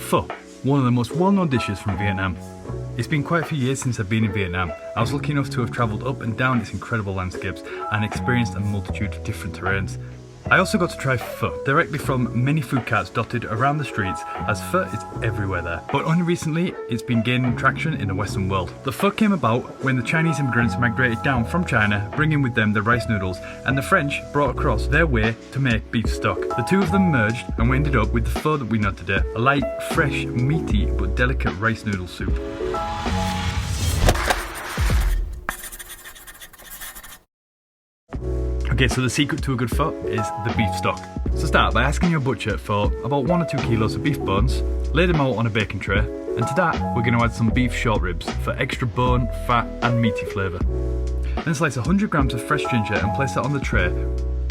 Pho, one of the most well-known dishes from Vietnam. It's been quite a few years since I've been in Vietnam. I was lucky enough to have travelled up and down its incredible landscapes and experienced a multitude of different terrains. I also got to try pho directly from many food carts dotted around the streets, as pho is everywhere there. But only recently it's been gaining traction in the Western world. The pho came about when the Chinese immigrants migrated down from China, bringing with them the rice noodles, and the French brought across their way to make beef stock. The two of them merged and we ended up with the pho that we know today, a light, fresh, meaty but delicate rice noodle soup. Okay, so the secret to a good pho is the beef stock. So start by asking your butcher for about 1 or 2 kilos of beef bones, lay them out on a baking tray, and to that we're going to add some beef short ribs for extra bone, fat and meaty flavour. Then slice 100 grams of fresh ginger and place that on the tray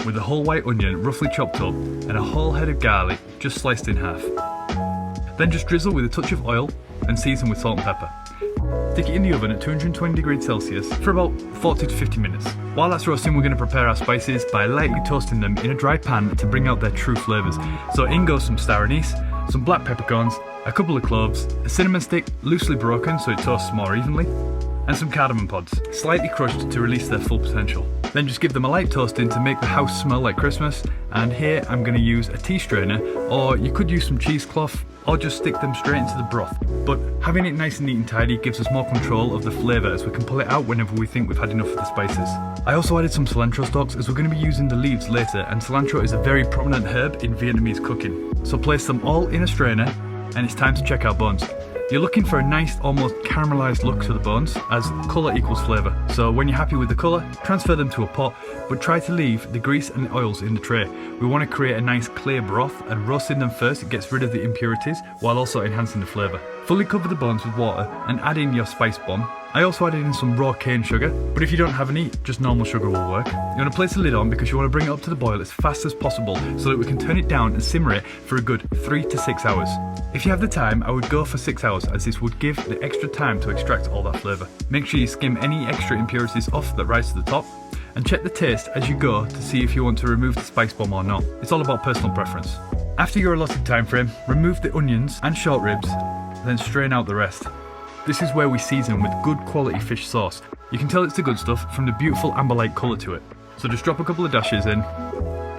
with a whole white onion roughly chopped up and a whole head of garlic just sliced in half. Then just drizzle with a touch of oil and season with salt and pepper. Stick it in the oven at 220 degrees Celsius for about 40 to 50 minutes. While that's roasting, we're going to prepare our spices by lightly toasting them in a dry pan to bring out their true flavours. So in goes some star anise, some black peppercorns, a couple of cloves, a cinnamon stick loosely broken so it toasts more evenly, and some cardamom pods, slightly crushed to release their full potential. Then just give them a light toasting to make the house smell like Christmas, and here I'm going to use a tea strainer, or you could use some cheesecloth, or just stick them straight into the broth. But having it nice and neat and tidy gives us more control of the flavour, as we can pull it out whenever we think we've had enough of the spices. I also added some cilantro stalks, as we're going to be using the leaves later, and cilantro is a very prominent herb in Vietnamese cooking. So place them all in a strainer, and it's time to check our bones. You're looking for a nice, almost caramelised look to the bones, as colour equals flavour. So when you're happy with the colour, transfer them to a pot, but try to leave the grease and oils in the tray. We want to create a nice clear broth, and roasting them first, it gets rid of the impurities while also enhancing the flavour. Fully cover the bones with water and add in your spice bomb. I also added in some raw cane sugar, but if you don't have any, just normal sugar will work. You want to place the lid on because you want to bring it up to the boil as fast as possible so that we can turn it down and simmer it for a good 3 to 6 hours. If you have the time, I would go for 6 hours, as this would give the extra time to extract all that flavour. Make sure you skim any extra impurities off that rise to the top, and check the taste as you go to see if you want to remove the spice bomb or not. It's all about personal preference. After your allotted time frame, remove the onions and short ribs, then strain out the rest. This is where we season with good quality fish sauce. You can tell it's the good stuff from the beautiful amber-like colour to it. So just drop a couple of dashes in.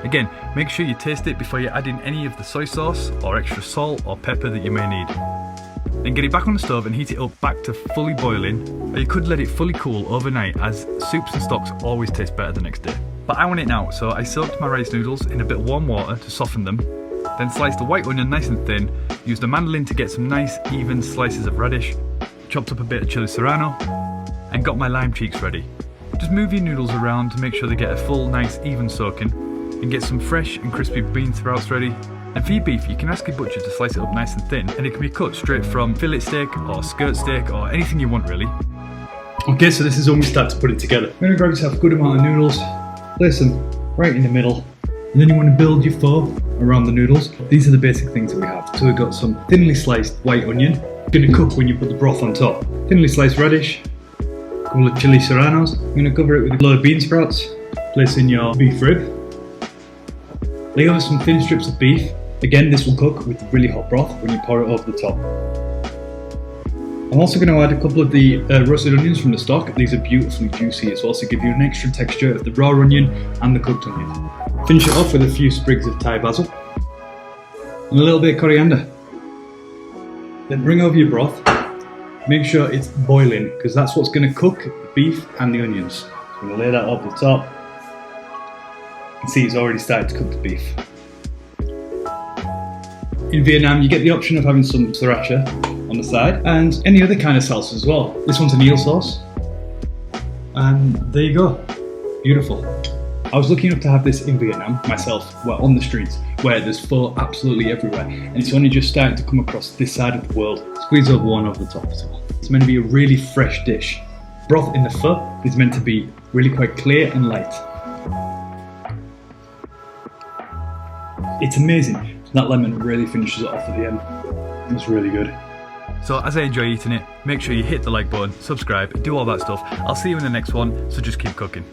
Again, make sure you taste it before you add in any of the soy sauce or extra salt or pepper that you may need. Then get it back on the stove and heat it up back to fully boiling, or you could let it fully cool overnight, as soups and stocks always taste better the next day. But I want it now, so I soaked my rice noodles in a bit of warm water to soften them, then sliced the white onion nice and thin, used a mandolin to get some nice even slices of radish, chopped up a bit of chili serrano, and got my lime cheeks ready. Just move your noodles around to make sure they get a full, nice, even soaking, and get some fresh and crispy bean sprouts ready. And for your beef, you can ask your butcher to slice it up nice and thin, and it can be cut straight from fillet steak or skirt steak or anything you want really. Okay, so this is when we start to put it together. You're gonna grab yourself a good amount of noodles, place them right in the middle, and then you want to build your pho around the noodles. These are the basic things that we have. So we've got some thinly sliced white onion, going to cook when you put the broth on top. Thinly sliced radish, a couple of chili serranos. I'm going to cover it with a load of bean sprouts. Place in your beef rib. Lay over some thin strips of beef. Again, this will cook with really hot broth when you pour it over the top. I'm also going to add a couple of the roasted onions from the stock. These are beautifully juicy as well, so give you an extra texture of the raw onion and the cooked onion. Finish it off with a few sprigs of Thai basil and a little bit of coriander. Then bring over your broth. Make sure it's boiling, because that's what's going to cook the beef and the onions. So I'm going to lay that over the top. You can see it's already started to cook the beef. In Vietnam, you get the option of having some sriracha on the side and any other kind of salsa as well. This one's an eel sauce. And there you go. Beautiful. I was lucky enough to have this in Vietnam myself, well, on the streets, where there's pho absolutely everywhere, and it's only just starting to come across this side of the world. Squeeze over one over the top as well. It's meant to be a really fresh dish. Broth in the pho is meant to be really quite clear and light. It's amazing. That lemon really finishes it off at the end. It's really good. So as I enjoy eating it, make sure you hit the like button, subscribe, do all that stuff. I'll see you in the next one, so just keep cooking.